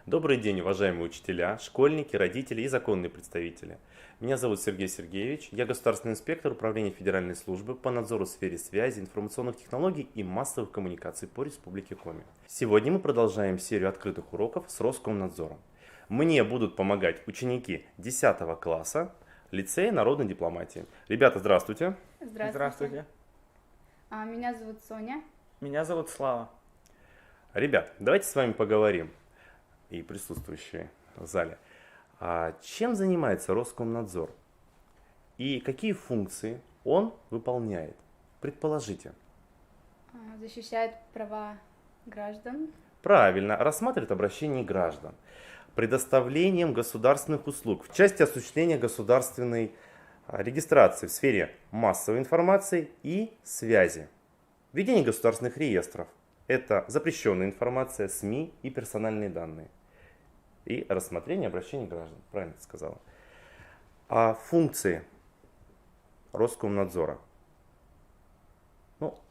Добрый день, уважаемые учителя, школьники, родители и законные представители. Меня зовут Сергей Сергеевич, я государственный инспектор Управления Федеральной службы по надзору в сфере связи, информационных технологий и массовых коммуникаций по Республике Коми. Сегодня мы продолжаем серию открытых уроков с Роскомнадзором. Мне будут помогать ученики 10 класса лицея народной дипломатии. Ребята, здравствуйте. Здравствуйте. Меня зовут Соня. Меня зовут Слава. Ребят, давайте с вами поговорим, и присутствующие в зале. Чем занимается Роскомнадзор? И какие функции он выполняет? Предположите. Защищает права граждан. Правильно, рассматривает обращение граждан. Предоставлением государственных услуг в части осуществления государственной регистрации в сфере массовой информации и связи. Ведение государственных реестров. Это запрещенная информация, СМИ и персональные данные. И рассмотрение обращений граждан. Правильно ты сказала. А функции Роскомнадзора?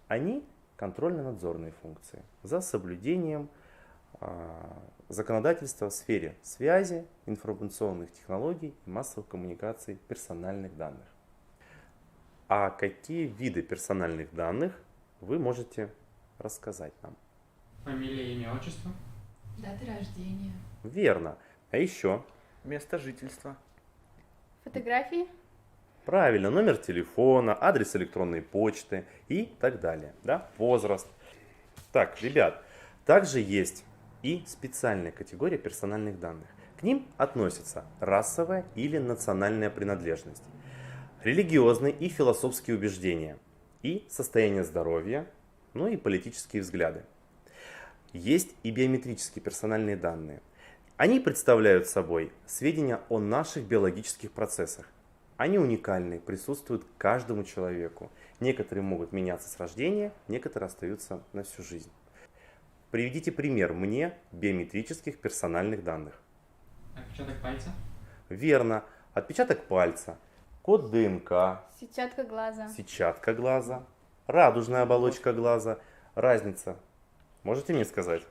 Они контрольно-надзорные функции за соблюдением законодательства в сфере связи, информационных технологий, массовых коммуникаций, персональных данных. А какие виды персональных данных вы можете рассказать нам? Фамилия, имя, отчество. Даты рождения. Верно. А еще? Место жительства. Фотографии. Правильно, номер телефона, адрес электронной почты и так далее. Да? Возраст. Так, ребят, также есть и специальная категория персональных данных. К ним относятся расовая или национальная принадлежность, религиозные и философские убеждения, и состояние здоровья, и политические взгляды. Есть и биометрические персональные данные. Они представляют собой сведения о наших биологических процессах. Они уникальны, присутствуют каждому человеку. Некоторые могут меняться с рождения, некоторые остаются на всю жизнь. Приведите пример мне биометрических персональных данных. Отпечаток пальца. Верно. Отпечаток пальца, код ДНК, Сетчатка глаза. радужная оболочка глаза. Разница. Можете мне сказать?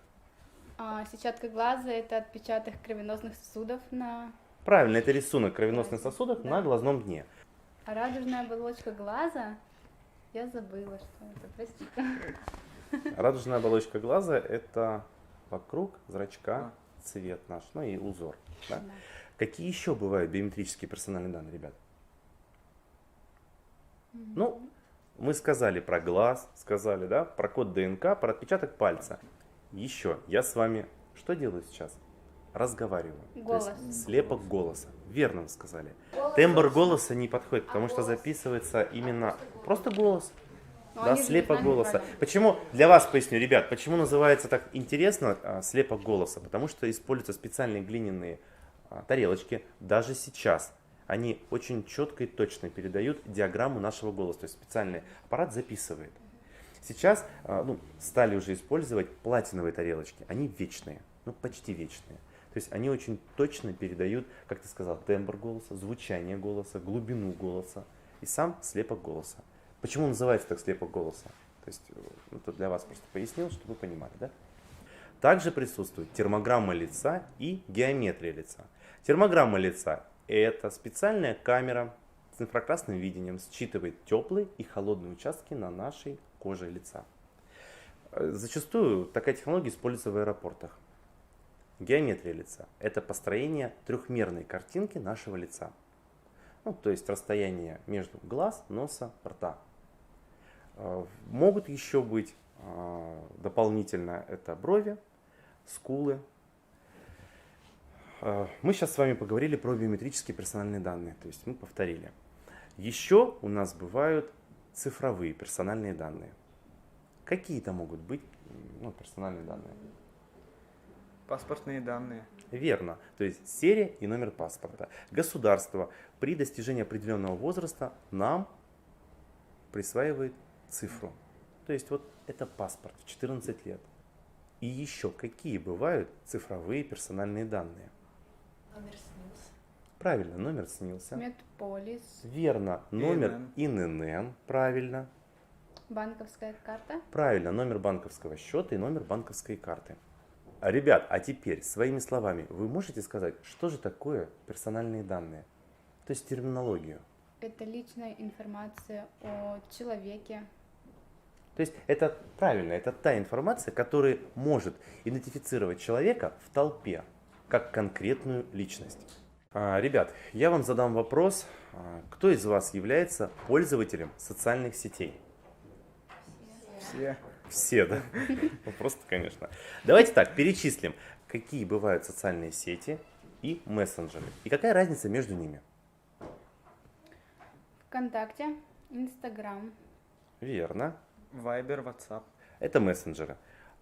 Сетчатка глаза – это отпечаток кровеносных сосудов на... Правильно, это рисунок кровеносных сосудов на глазном дне. А радужная оболочка глаза, я забыла, что это, простите. Радужная оболочка глаза – это вокруг зрачка цвет наш, и узор. Да? Да. Какие еще бывают биометрические персональные данные, ребят? Мы сказали про глаз, сказали, да, про код ДНК, про отпечаток пальца. Еще я с вами что делаю сейчас? Разговариваю. Голос. То есть слепок голоса. Верно вы сказали. Тембр голоса не подходит, потому что записывается именно просто голос. Да, они же слепок не знали голоса. правильно. Почему, для вас поясню, ребят, почему называется так интересно слепок голоса? Потому что используются специальные глиняные тарелочки даже сейчас. Они очень четко и точно передают диаграмму нашего голоса. То есть специальный аппарат записывает. Сейчас стали уже использовать платиновые тарелочки. Они вечные, почти вечные. То есть они очень точно передают, как ты сказал, тембр голоса, звучание голоса, глубину голоса и сам слепок голоса. Почему называется так слепок голоса? То есть это для вас просто пояснил, чтобы вы понимали, да? Также присутствует термограмма лица и геометрия лица. Термограмма лица – это специальная камера с инфракрасным видением, считывает теплые и холодные участки на нашей коже лица. Зачастую такая технология используется в аэропортах. Геометрия лица – это построение трехмерной картинки нашего лица. То есть расстояние между глаз, носа, рта. Могут еще быть дополнительно это брови, скулы. Мы сейчас с вами поговорили про биометрические персональные данные, то есть мы повторили. Еще у нас бывают цифровые персональные данные. Какие это могут быть персональные данные? Паспортные данные. Верно, то есть серия и номер паспорта. Государство при достижении определенного возраста нам присваивает цифру. То есть это паспорт в 14 лет. И еще какие бывают цифровые персональные данные? Номер СНИЛС. Правильно, номер СНИЛСа. Медполис. Верно, номер ИНН. Правильно. Банковская карта. Правильно, номер банковского счета и номер банковской карты. Ребят, а теперь своими словами вы можете сказать, что же такое персональные данные? То есть терминологию. Это личная информация о человеке. То есть это правильно, это та информация, которая может идентифицировать человека в толпе, как конкретную личность. Ребят, я вам задам вопрос. Кто из вас является пользователем социальных сетей? Все. Все, да? Ну, просто, конечно. Давайте так, перечислим, какие бывают социальные сети и мессенджеры. И какая разница между ними? ВКонтакте, Инстаграм. Верно. Вайбер, Ватсап. Это мессенджеры.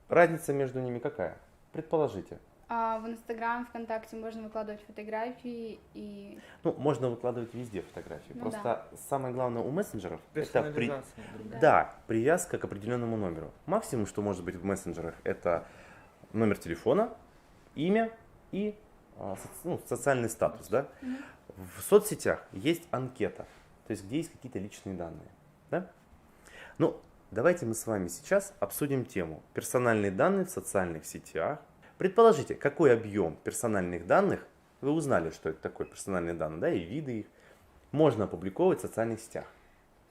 Разница между ними какая? Предположите. А в Инстаграм, ВКонтакте можно выкладывать фотографии и... Ну, можно выкладывать везде фотографии. Ну Просто самое главное у мессенджеров это Персонализация. другая. да, привязка к определенному номеру. Максимум, что может быть в мессенджерах, это номер телефона, имя и социальный статус. Да? В соцсетях есть анкета, то есть где есть какие-то личные данные. Да? Ну, давайте мы с вами сейчас обсудим тему персональные данные в социальных сетях. Предположите, какой объем персональных данных, вы узнали, что это такое персональные данные, да, и виды их, можно опубликовать в социальных сетях.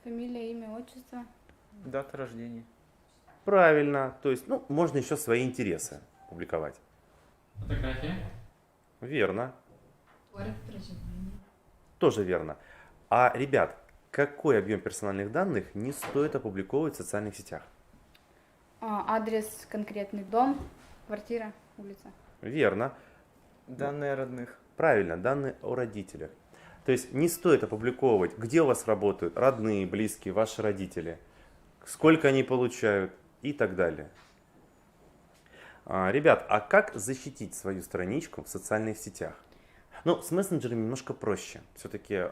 Фамилия, имя, отчество. Дата рождения. Правильно, то есть, можно еще свои интересы публиковать. Фотография. Верно, Город проживания. тоже верно. А, ребят, какой объем персональных данных не стоит опубликовывать в социальных сетях? Адрес, конкретный дом, квартира, улица. Верно, Данные родных. правильно, данные о родителях. То есть не стоит опубликовывать, где у вас работают родные, близкие, ваши родители, сколько они получают и так далее. Ребят, а как защитить свою страничку в социальных сетях? Ну, с мессенджерами немножко проще. Все-таки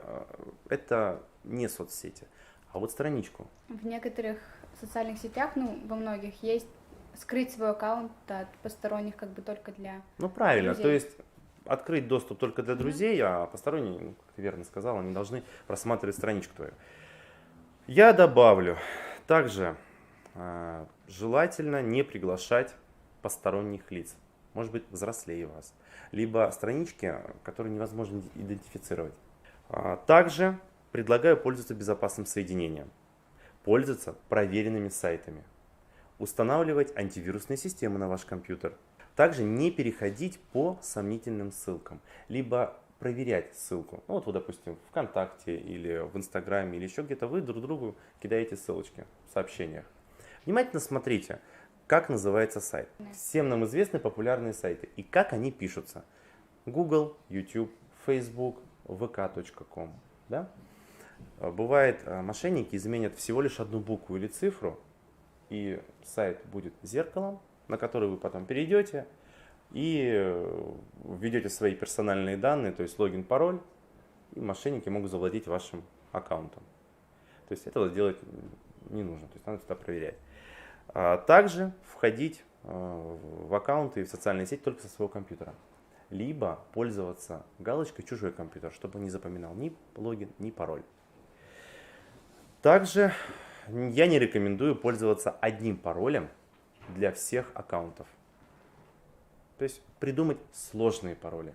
это не соцсети, а вот страничку. В некоторых социальных сетях, во многих, есть скрыть свой аккаунт от посторонних, как бы только для... Ну, правильно, друзей. то есть открыть доступ только для друзей, а посторонние, как ты верно сказал, они должны просматривать страничку твою. Я добавлю, также желательно не приглашать посторонних лиц, может быть, взрослее вас, либо странички, которые невозможно идентифицировать. Также предлагаю пользоваться безопасным соединением, пользоваться проверенными сайтами, устанавливать антивирусные системы на ваш компьютер. Также не переходить по сомнительным ссылкам, либо проверять ссылку. Ну, вот вы, допустим, в ВКонтакте или в Инстаграме или еще где-то вы друг другу кидаете ссылочки в сообщениях. Внимательно смотрите, как называется сайт. Всем нам известны популярные сайты и как они пишутся. Google, YouTube, Facebook, vk.com. Да? Бывает, мошенники изменят всего лишь одну букву или цифру, и сайт будет зеркалом, на который вы потом перейдете и введете свои персональные данные, то есть логин, пароль, и мошенники могут завладеть вашим аккаунтом. То есть этого делать не нужно, то есть надо всегда проверять. Также входить в аккаунты и в социальные сети только со своего компьютера, либо пользоваться галочкой «Чужой компьютер», чтобы не запоминал ни логин, ни пароль. Также я не рекомендую пользоваться одним паролем для всех аккаунтов. То есть придумать сложные пароли.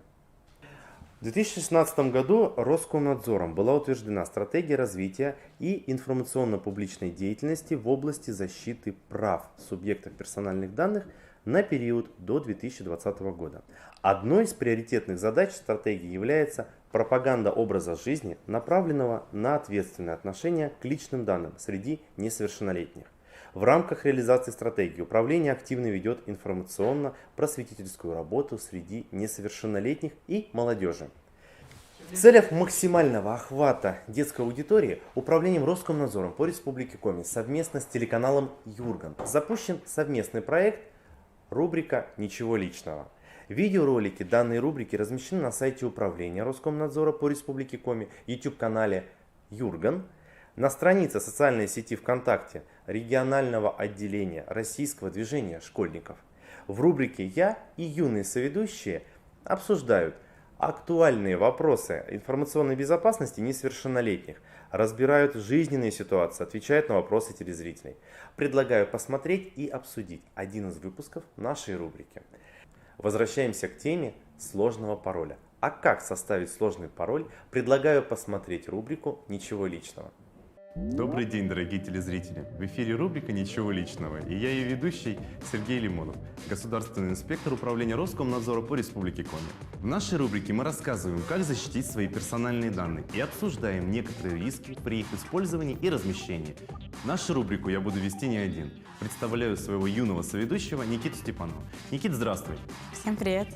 В 2016 году Роскомнадзором была утверждена стратегия развития и информационно-публичной деятельности в области защиты прав субъектов персональных данных на период до 2020 года. Одной из приоритетных задач стратегии является пропаганда образа жизни, направленного на ответственное отношение к личным данным среди несовершеннолетних. В рамках реализации стратегии управление активно ведет информационно-просветительскую работу среди несовершеннолетних и молодежи. В целях максимального охвата детской аудитории управлением Роскомнадзором по Республике Коми совместно с телеканалом Юрган запущен совместный проект рубрика «Ничего личного». Видеоролики данной рубрики размещены на сайте управления Роскомнадзора по Республике Коми, YouTube-канале Юрган, на странице социальной сети ВКонтакте регионального отделения Российского движения школьников. В рубрике «Я» и юные соведущие обсуждают актуальные вопросы информационной безопасности несовершеннолетних, разбирают жизненные ситуации, отвечают на вопросы телезрителей. Предлагаю посмотреть и обсудить один из выпусков нашей рубрики. Возвращаемся к теме сложного пароля. А как составить сложный пароль, предлагаю посмотреть рубрику «Ничего личного». Добрый день, дорогие телезрители! В эфире рубрика «Ничего личного» и я ее ведущий Сергей Лимонов, государственный инспектор управления Роскомнадзора по Республике Коми. В нашей рубрике мы рассказываем, как защитить свои персональные данные и обсуждаем некоторые риски при их использовании и размещении. Нашу рубрику я буду вести не один. Представляю своего юного соведущего Никиту Степанова. Никит, здравствуй! Всем привет!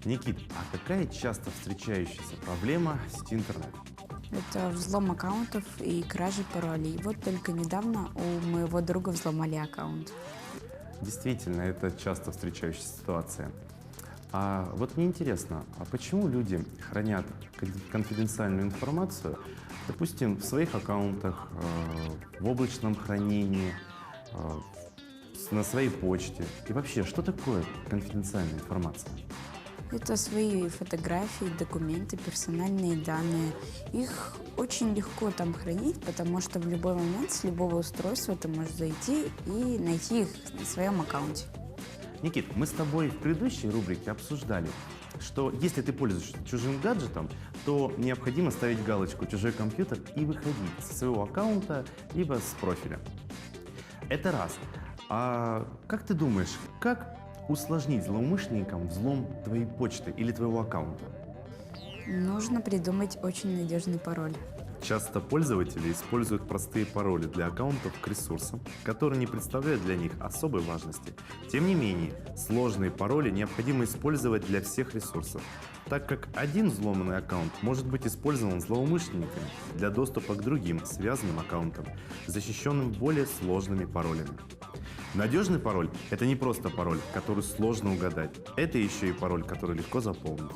Никит, а какая часто встречающаяся проблема в сети интернет? Это взлом аккаунтов и кражи паролей. Вот только недавно у моего друга взломали аккаунт. Действительно, это часто встречающаяся ситуация. А вот мне интересно, а почему люди хранят конфиденциальную информацию, допустим, в своих аккаунтах, в облачном хранении, на своей почте? И вообще, что такое конфиденциальная информация? Это свои фотографии, документы, персональные данные. Их очень легко там хранить, потому что в любой момент с любого устройства ты можешь зайти и найти их на своем аккаунте. Никит, мы с тобой в предыдущей рубрике обсуждали, что если ты пользуешься чужим гаджетом, то необходимо ставить галочку «Чужой компьютер» и выходить со своего аккаунта, либо с профиля. Это раз. А как ты думаешь, как усложнить злоумышленникам взлом твоей почты или твоего аккаунта? Нужно придумать очень надежный пароль. Часто пользователи используют простые пароли для аккаунтов к ресурсам, которые не представляют для них особой важности. Тем не менее, сложные пароли необходимо использовать для всех ресурсов, так как один взломанный аккаунт может быть использован злоумышленниками для доступа к другим связанным аккаунтам, защищенным более сложными паролями. Надежный пароль – это не просто пароль, который сложно угадать. Это еще и пароль, который легко запомнить.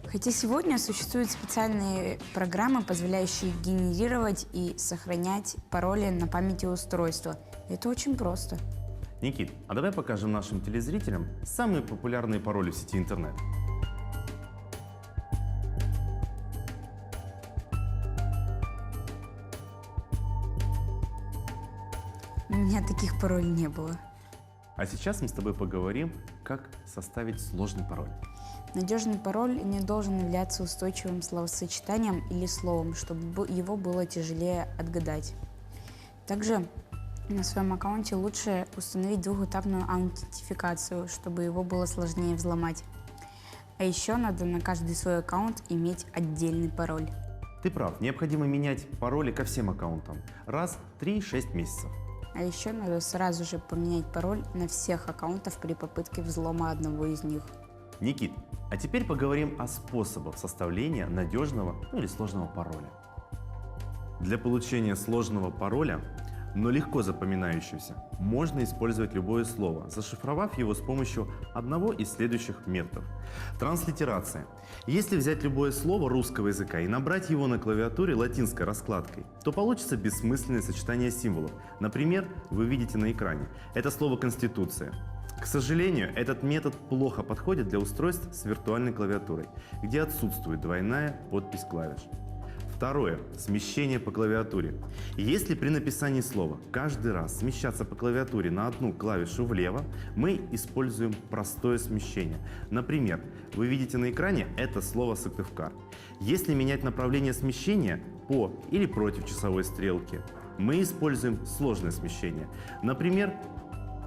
Хотя сегодня существуют специальные программы, позволяющие генерировать и сохранять пароли на памяти устройства. Это очень просто. Никит, а давай покажем нашим телезрителям самые популярные пароли в сети интернет. У меня таких паролей не было. А сейчас мы с тобой поговорим, как составить сложный пароль. Надежный пароль не должен являться устойчивым словосочетанием или словом, чтобы его было тяжелее отгадать. Также на своем аккаунте лучше установить двухэтапную аутентификацию, чтобы его было сложнее взломать. А еще надо на каждый свой аккаунт иметь отдельный пароль. Ты прав, необходимо менять пароли ко всем аккаунтам раз в 3-6 месяцев. А еще надо сразу же поменять пароль на всех аккаунтах при попытке взлома одного из них. Никит, а теперь поговорим о способах составления надежного или сложного пароля. Для получения сложного пароля, но легко запоминающегося, можно использовать любое слово, зашифровав его с помощью одного из следующих методов. Транслитерация. Если взять любое слово русского языка и набрать его на клавиатуре латинской раскладкой, то получится бессмысленное сочетание символов. Например, вы видите на экране. Это слово «Конституция». К сожалению, этот метод плохо подходит для устройств с виртуальной клавиатурой, где отсутствует двойная подпись клавиш. Второе. Смещение по клавиатуре. Если при написании слова каждый раз смещаться по клавиатуре на одну клавишу влево, мы используем простое смещение. Например, вы видите на экране это слово «Сыктывкар». Если менять направление смещения по или против часовой стрелки, мы используем сложное смещение. Например,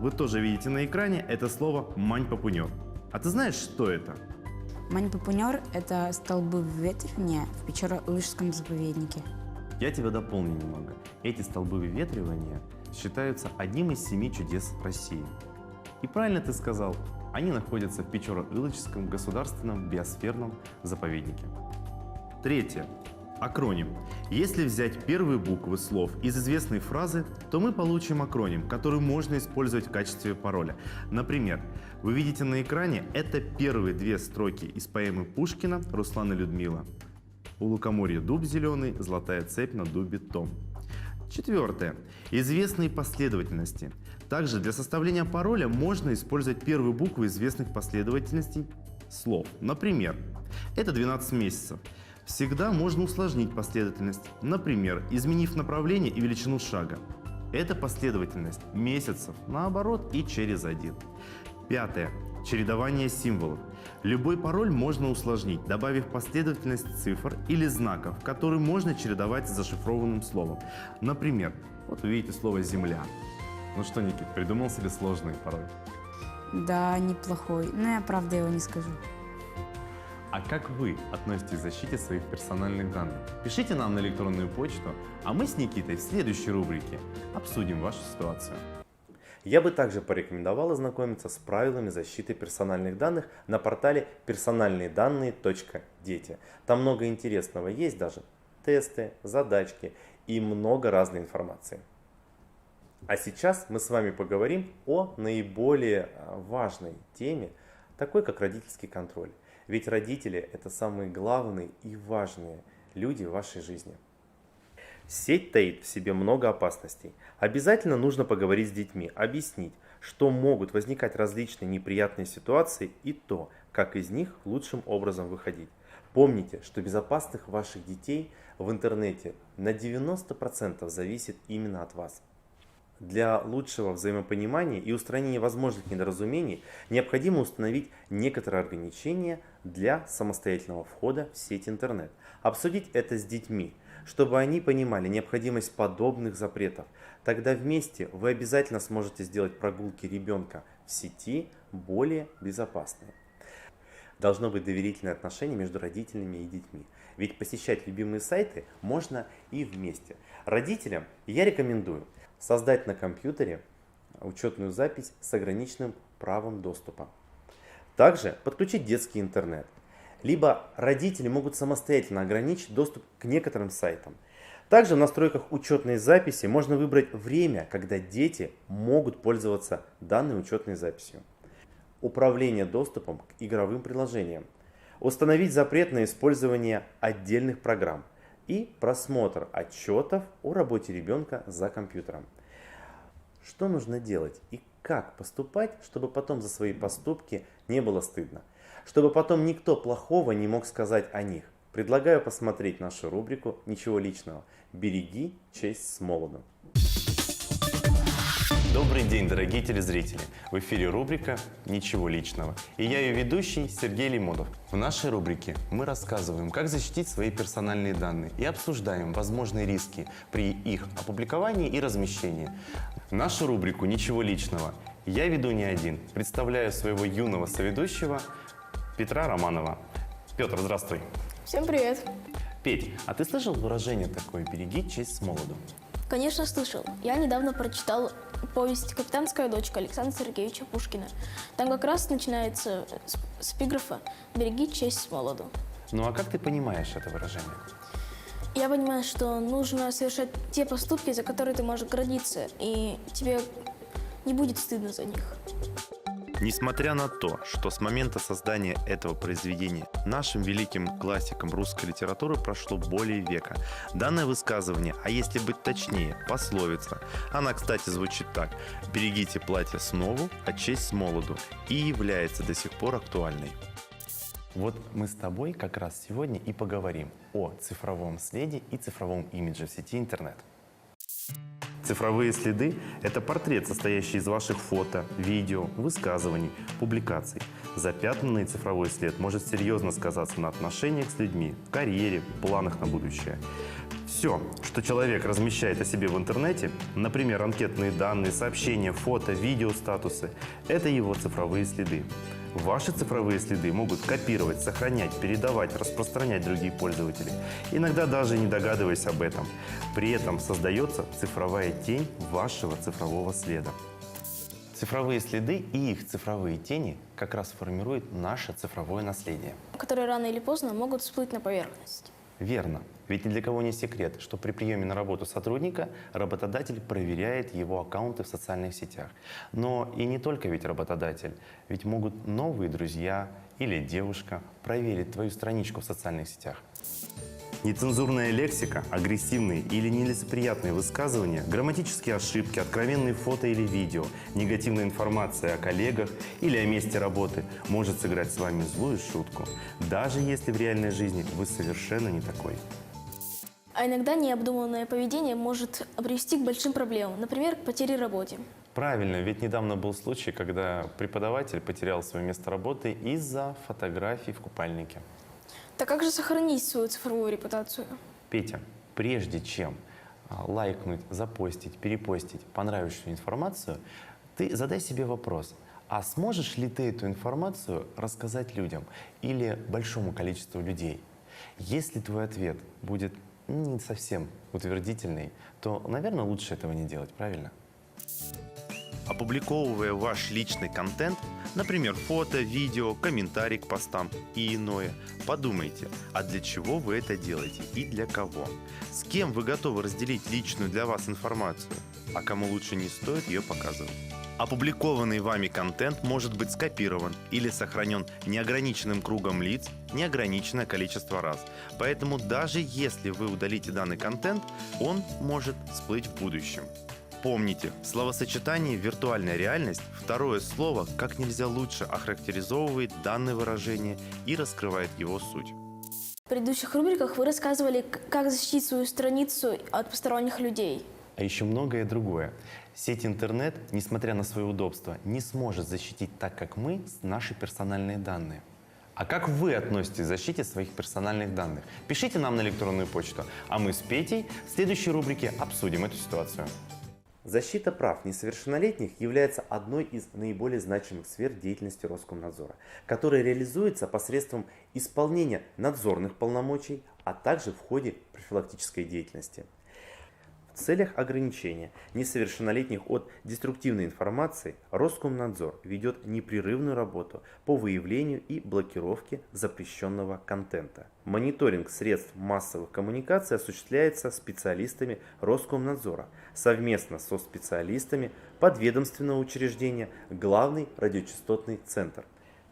вы тоже видите на экране это слово «Мань-Папунёр». А ты знаешь, что это? Мань-Папунёр – это столбы выветривания в Печорно-Лыжском заповеднике. Я тебя дополню немного. Эти столбы выветривания считаются одним из 7 чудес России. И правильно ты сказал, они находятся в Печорно-Илочском государственном биосферном заповеднике. Третье. Акроним. Если взять первые буквы слов из известной фразы, то мы получим акроним, который можно использовать в качестве пароля. Например, вы видите на экране это первые две строки из поэмы Пушкина «Руслан и Людмила». У лукоморья дуб зеленый, золотая цепь на дубе том. Четвертое. Известные последовательности. Также для составления пароля можно использовать первые буквы известных последовательностей слов. Например, это 12 месяцев. Всегда можно усложнить последовательность, например, изменив направление и величину шага. Это последовательность месяцев, наоборот и через один. Пятое. чередование символов. Любой пароль можно усложнить, добавив последовательность цифр или знаков, которые можно чередовать с зашифрованным словом. Например, вот вы видите слово «земля». Ну что, Никит, придумал себе сложный пароль? Да, неплохой, но я правда его не скажу. А как вы относитесь к защите своих персональных данных? Пишите нам на электронную почту, а мы с Никитой в следующей рубрике обсудим вашу ситуацию. Я бы также порекомендовал ознакомиться с правилами защиты персональных данных на портале персональныеданные.дети. Там много интересного есть, даже тесты, задачки и много разной информации. А сейчас мы с вами поговорим о наиболее важной теме, такой как родительский контроль. Ведь родители – это самые главные и важные люди в вашей жизни. Сеть таит в себе много опасностей. Обязательно нужно поговорить с детьми, объяснить, что могут возникать различные неприятные ситуации и то, как из них лучшим образом выходить. Помните, что безопасность ваших детей в интернете на 90% зависит именно от вас. Для лучшего взаимопонимания и устранения возможных недоразумений необходимо установить некоторые ограничения для самостоятельного входа в сеть интернет. Обсудить это с детьми, чтобы они понимали необходимость подобных запретов. Тогда вместе вы обязательно сможете сделать прогулки ребенка в сети более безопасными. Должно быть доверительное отношение между родителями и детьми. Ведь посещать любимые сайты можно и вместе. Родителям я рекомендую создать на компьютере учетную запись с ограниченным правом доступа. Также подключить детский интернет. Либо родители могут самостоятельно ограничить доступ к некоторым сайтам. Также в настройках учетной записи можно выбрать время, когда дети могут пользоваться данной учетной записью. Управление доступом к игровым приложениям. Установить запрет на использование отдельных программ. И просмотр отчетов о работе ребенка за компьютером. Что нужно делать и как поступать, чтобы потом за свои поступки не было стыдно? Чтобы потом никто плохого не мог сказать о них. Предлагаю посмотреть нашу рубрику «Ничего личного». Береги честь с молоду. Добрый день, дорогие телезрители! В эфире рубрика «Ничего личного». И я ее ведущий Сергей Лимонов. В нашей рубрике мы рассказываем, как защитить свои персональные данные и обсуждаем возможные риски при их опубликовании и размещении. Нашу рубрику «Ничего личного» я веду не один. Представляю своего юного соведущего Петра Романова. Петр, здравствуй! Всем привет! Петь, а ты слышал выражение такое «береги честь с молоду»? Конечно, слышал. Я недавно прочитал повесть «Капитанская дочка» Александра Сергеевича Пушкина. Там как раз начинается с эпиграфа «Береги честь с молоду». Ну а как ты понимаешь это выражение? Я понимаю, что нужно совершать те поступки, за которые ты можешь гордиться, и тебе не будет стыдно за них. Несмотря на то, что с момента создания этого произведения нашим великим классикам русской литературы прошло более века, данное высказывание, а если быть точнее, пословица, она, кстати, звучит так: «Берегите платье с нову, а честь с молоду», и является до сих пор актуальной. Вот мы с тобой как раз сегодня и поговорим о цифровом следе и цифровом имидже в сети интернет. Цифровые следы – это портрет, состоящий из ваших фото, видео, высказываний, публикаций. Запятнанный цифровой след может серьезно сказаться на отношениях с людьми, карьере, планах на будущее. Все, что человек размещает о себе в интернете, например, анкетные данные, сообщения, фото, видео, статусы – это его цифровые следы. Ваши цифровые следы могут копировать, сохранять, передавать, распространять другие пользователи, иногда даже не догадываясь об этом. При этом создается цифровая тень вашего цифрового следа. Цифровые следы и их цифровые тени как раз формируют наше цифровое наследие. Которые рано или поздно могут всплыть на поверхность. Верно. Ведь ни для кого не секрет, что при приеме на работу сотрудника работодатель проверяет его аккаунты в социальных сетях. Но и не только ведь работодатель, ведь могут новые друзья или девушка проверить твою страничку в социальных сетях. Нецензурная лексика, агрессивные или нелицеприятные высказывания, грамматические ошибки, откровенные фото или видео, негативная информация о коллегах или о месте работы может сыграть с вами злую шутку, даже если в реальной жизни вы совершенно не такой. А иногда необдуманное поведение может привести к большим проблемам, например, к потере работы. Правильно, ведь недавно был случай, когда преподаватель потерял свое место работы из-за фотографий в купальнике. Так как же сохранить свою цифровую репутацию? Петя, прежде чем лайкнуть, запостить, перепостить понравившуюся информацию, ты задай себе вопрос, а сможешь ли ты эту информацию рассказать людям или большому количеству людей? Если твой ответ будет не совсем утвердительный, то, наверное, лучше этого не делать, правильно? Опубликовывая ваш личный контент, например, фото, видео, комментарий к постам и иное, подумайте, а для чего вы это делаете и для кого? С кем вы готовы разделить личную для вас информацию, а кому лучше не стоит ее показывать? Опубликованный вами контент может быть скопирован или сохранен неограниченным кругом лиц неограниченное количество раз. Поэтому даже если вы удалите данный контент, он может всплыть в будущем. Помните, в словосочетании «виртуальная реальность» второе слово как нельзя лучше охарактеризовывает данное выражение и раскрывает его суть. В предыдущих рубриках вы рассказывали, как защитить свою страницу от посторонних людей. А еще многое другое. Сеть интернет, несмотря на свое удобство, не сможет защитить так, как мы, наши персональные данные. А как вы относитесь к защите своих персональных данных? Пишите нам на электронную почту, а мы с Петей в следующей рубрике обсудим эту ситуацию. Защита прав несовершеннолетних является одной из наиболее значимых сфер деятельности Роскомнадзора, которая реализуется посредством исполнения надзорных полномочий, а также в ходе профилактической деятельности. В целях ограничения несовершеннолетних от деструктивной информации Роскомнадзор ведет непрерывную работу по выявлению и блокировке запрещенного контента. Мониторинг средств массовых коммуникаций осуществляется специалистами Роскомнадзора совместно со специалистами подведомственного учреждения Главный радиочастотный центр.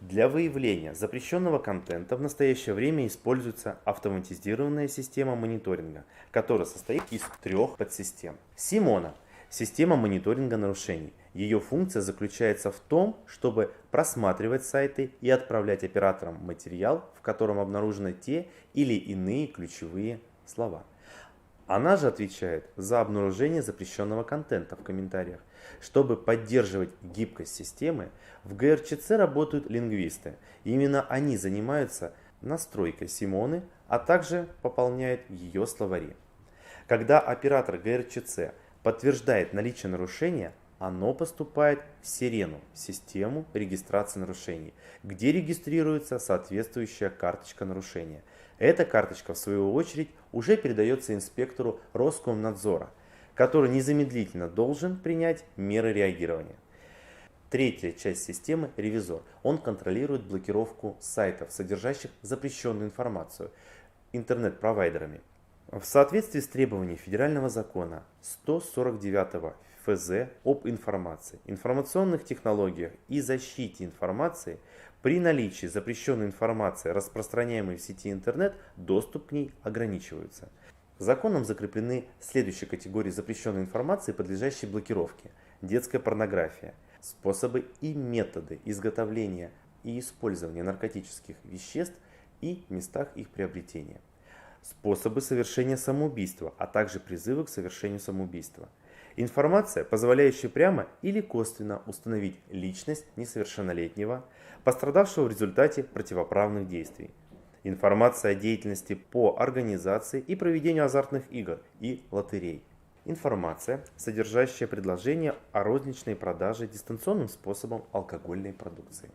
Для выявления запрещенного контента в настоящее время используется автоматизированная система мониторинга, которая состоит из 3 подсистем. Симона – система мониторинга нарушений. Ее функция заключается в том, чтобы просматривать сайты и отправлять операторам материал, в котором обнаружены те или иные ключевые слова. Она же отвечает за обнаружение запрещенного контента в комментариях. Чтобы поддерживать гибкость системы, в ГРЧЦ работают лингвисты. Именно они занимаются настройкой Симоны, а также пополняют ее словари. Когда оператор ГРЧЦ подтверждает наличие нарушения, оно поступает в Сирену, систему регистрации нарушений, где регистрируется соответствующая карточка нарушения. Эта карточка, в свою очередь, уже передается инспектору Роскомнадзора, который незамедлительно должен принять меры реагирования. Третья часть системы – ревизор. Он контролирует блокировку сайтов, содержащих запрещенную информацию, интернет-провайдерами. В соответствии с требованиями федерального закона 149 ФЗ об информации, информационных технологиях и защите информации, при наличии запрещенной информации, распространяемой в сети интернет, доступ к ней ограничивается. Законом закреплены следующие категории запрещенной информации, подлежащей блокировке. Детская порнография, способы и методы изготовления и использования наркотических веществ и местах их приобретения, способы совершения самоубийства, а также призывы к совершению самоубийства. Информация, позволяющая прямо или косвенно установить личность несовершеннолетнего, пострадавшего в результате противоправных действий. Информация о деятельности по организации и проведению азартных игр и лотерей. Информация, содержащая предложение о розничной продаже дистанционным способом алкогольной продукции.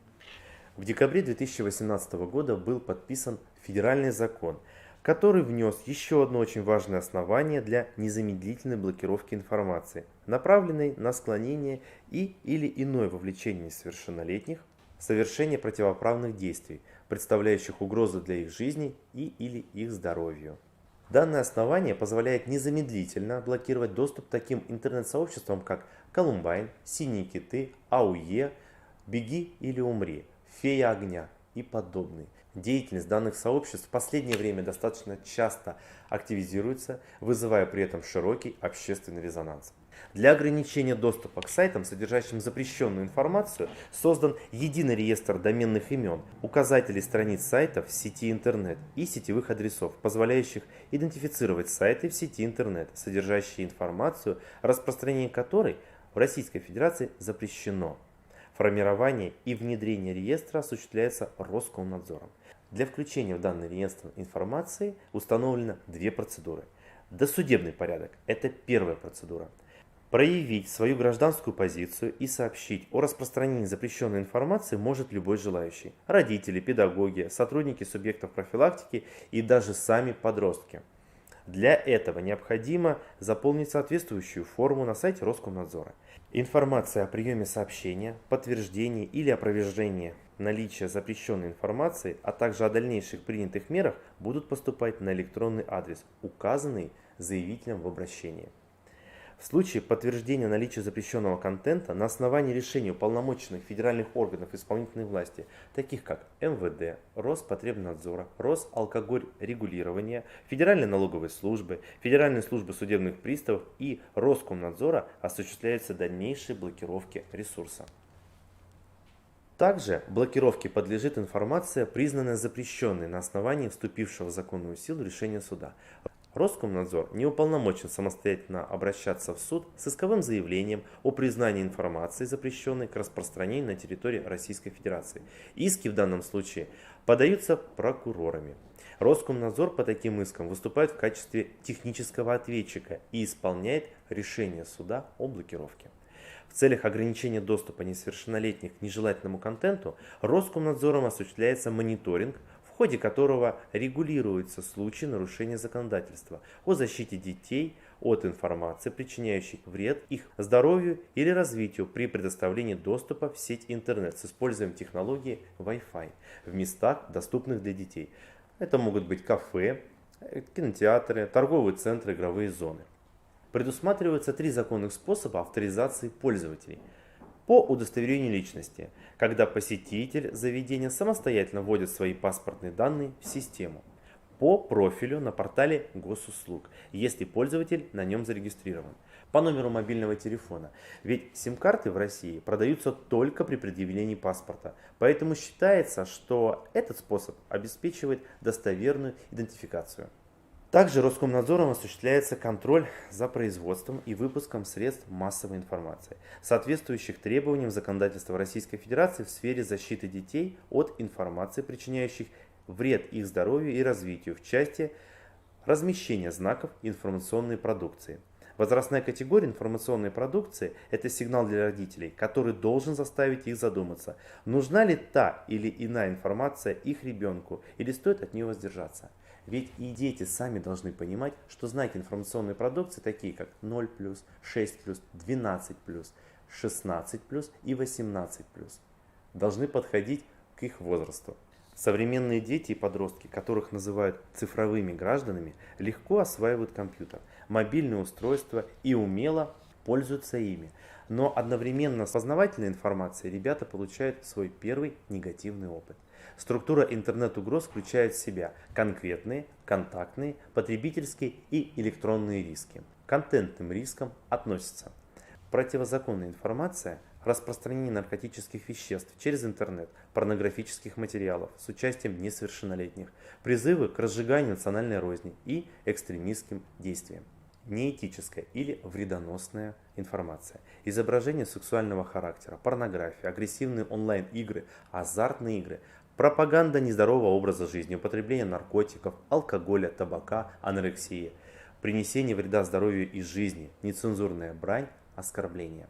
В декабре 2018 года был подписан федеральный закон, который внес еще одно очень важное основание для незамедлительной блокировки информации, направленной на склонение или иное вовлечение несовершеннолетних в совершение противоправных действий, представляющих угрозу для их жизни или их здоровью. Данное основание позволяет незамедлительно блокировать доступ к таким интернет-сообществам, как Колумбайн, Синие киты, АУЕ, Беги или умри, Фея огня и подобные. Деятельность данных сообществ в последнее время достаточно часто активизируется, вызывая при этом широкий общественный резонанс. Для ограничения доступа к сайтам, содержащим запрещенную информацию, создан единый реестр доменных имен, указателей страниц сайтов в сети интернет и сетевых адресов, позволяющих идентифицировать сайты в сети интернет, содержащие информацию, распространение которой в Российской Федерации запрещено. Формирование и внедрение реестра осуществляется Роскомнадзором. Для включения в данный реестр информации установлено две процедуры. Досудебный порядок – это первая процедура. Проявить свою гражданскую позицию и сообщить о распространении запрещенной информации может любой желающий. Родители, педагоги, сотрудники субъектов профилактики и даже сами подростки. Для этого необходимо заполнить соответствующую форму на сайте Роскомнадзора. Информация о приеме сообщения, подтверждении или опровержении наличия запрещенной информации, а также о дальнейших принятых мерах будут поступать на электронный адрес, указанный заявителем в обращении. В случае подтверждения наличия запрещенного контента на основании решения уполномоченных федеральных органов исполнительной власти, таких как МВД, Роспотребнадзора, Росалкогольрегулирования, Федеральной налоговой службы, Федеральной службы судебных приставов и Роскомнадзора, осуществляются дальнейшие блокировки ресурса. Также блокировке подлежит информация, признанная запрещенной на основании вступившего в законную силу решения суда. Роскомнадзор не уполномочен самостоятельно обращаться в суд с исковым заявлением о признании информации, запрещенной к распространению на территории Российской Федерации. Иски в данном случае подаются прокурорами. Роскомнадзор по таким искам выступает в качестве технического ответчика и исполняет решение суда о блокировке. В целях ограничения доступа несовершеннолетних к нежелательному контенту Роскомнадзором осуществляется мониторинг, в ходе которого регулируются случаи нарушения законодательства о защите детей от информации, причиняющей вред их здоровью или развитию при предоставлении доступа в сеть интернет с использованием технологии Wi-Fi в местах, доступных для детей. Это могут быть кафе, кинотеатры, торговые центры, игровые зоны. Предусматриваются три законных способа авторизации пользователей. По удостоверению личности, когда посетитель заведения самостоятельно вводит свои паспортные данные в систему. По профилю на портале госуслуг, если пользователь на нем зарегистрирован. По номеру мобильного телефона, ведь сим-карты в России продаются только при предъявлении паспорта, поэтому считается, что этот способ обеспечивает достоверную идентификацию. Также Роскомнадзором осуществляется контроль за производством и выпуском средств массовой информации, соответствующих требованиям законодательства Российской Федерации в сфере защиты детей от информации, причиняющих вред их здоровью и развитию в части размещения знаков информационной продукции. Возрастная категория информационной продукции – это сигнал для родителей, который должен заставить их задуматься, нужна ли та или иная информация их ребенку или стоит от нее воздержаться. Ведь и дети сами должны понимать, что знаки информационной продукции, такие как 0+, 6+, 12+, 16+, и 18+, должны подходить к их возрасту. Современные дети и подростки, которых называют цифровыми гражданами, легко осваивают компьютер, мобильные устройства и умело пользуются ими. Но одновременно с познавательной информацией ребята получают свой первый негативный опыт. Структура интернет-угроз включает в себя конкретные, контактные, потребительские и электронные риски. К контентным рискам относятся противозаконная информация, распространение наркотических веществ через интернет, порнографических материалов с участием несовершеннолетних, призывы к разжиганию национальной розни и экстремистским действиям. Неэтическая или вредоносная информация, изображение сексуального характера, порнография, агрессивные онлайн-игры, азартные игры, пропаганда нездорового образа жизни, употребление наркотиков, алкоголя, табака, анорексии, принесение вреда здоровью и жизни, нецензурная брань, оскорбления.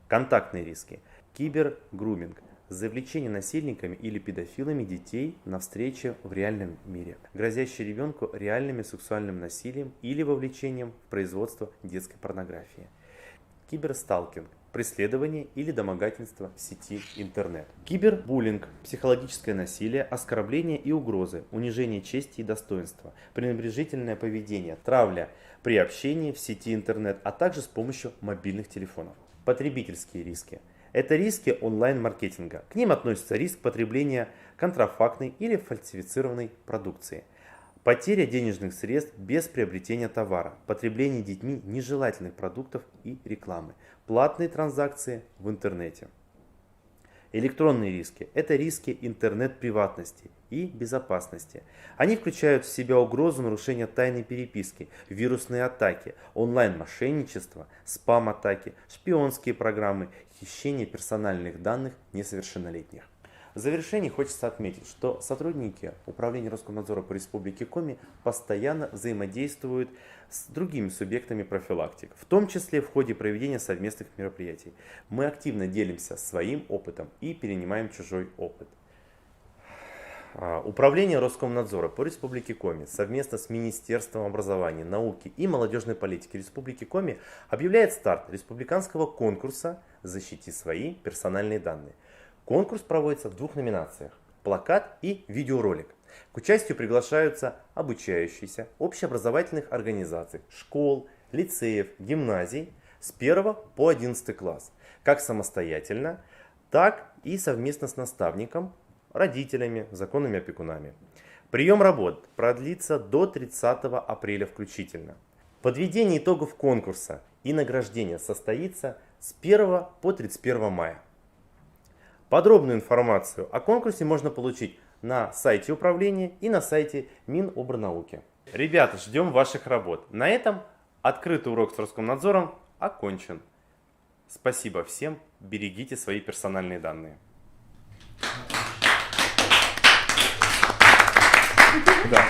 Контактные риски. Кибергруминг. Завлечение насильниками или педофилами детей на встрече в реальном мире, грозящий ребенку реальным сексуальным насилием или вовлечением в производство детской порнографии. Киберсталкинг. Преследование или домогательство в сети интернет. Кибербуллинг. Психологическое насилие, оскорбление и угрозы, унижение чести и достоинства, пренебрежительное поведение, травля при общении в сети интернет, а также с помощью мобильных телефонов. Потребительские риски. Это риски онлайн-маркетинга. К ним относится риск потребления контрафактной или фальсифицированной продукции, потеря денежных средств без приобретения товара, потребление детьми нежелательных продуктов и рекламы, платные транзакции в интернете. Электронные риски – это риски интернет-приватности и безопасности. Они включают в себя угрозу нарушения тайной переписки, вирусные атаки, онлайн-мошенничество, спам-атаки, шпионские программы, хищение персональных данных несовершеннолетних. В завершении хочется отметить, что сотрудники Управления Роскомнадзора по Республике Коми постоянно взаимодействуют с другими субъектами профилактики, в том числе в ходе проведения совместных мероприятий. Мы активно делимся своим опытом и перенимаем чужой опыт. Управление Роскомнадзора по Республике Коми совместно с Министерством образования, науки и молодежной политики Республики Коми объявляет старт республиканского конкурса «Защити свои персональные данные». Конкурс проводится в 2 номинациях – плакат и видеоролик. К участию приглашаются обучающиеся общеобразовательных организаций, школ, лицеев, гимназий с 1 по 11 класс, как самостоятельно, так и совместно с наставником, родителями, законными опекунами. Прием работ продлится до 30 апреля включительно. Подведение итогов конкурса и награждение состоится с 1 по 31 мая. Подробную информацию о конкурсе можно получить на сайте управления и на сайте Минобрнауки. Ребята, ждем ваших работ. На этом открытый урок с Роскомнадзором окончен. Спасибо всем, берегите свои персональные данные. Да,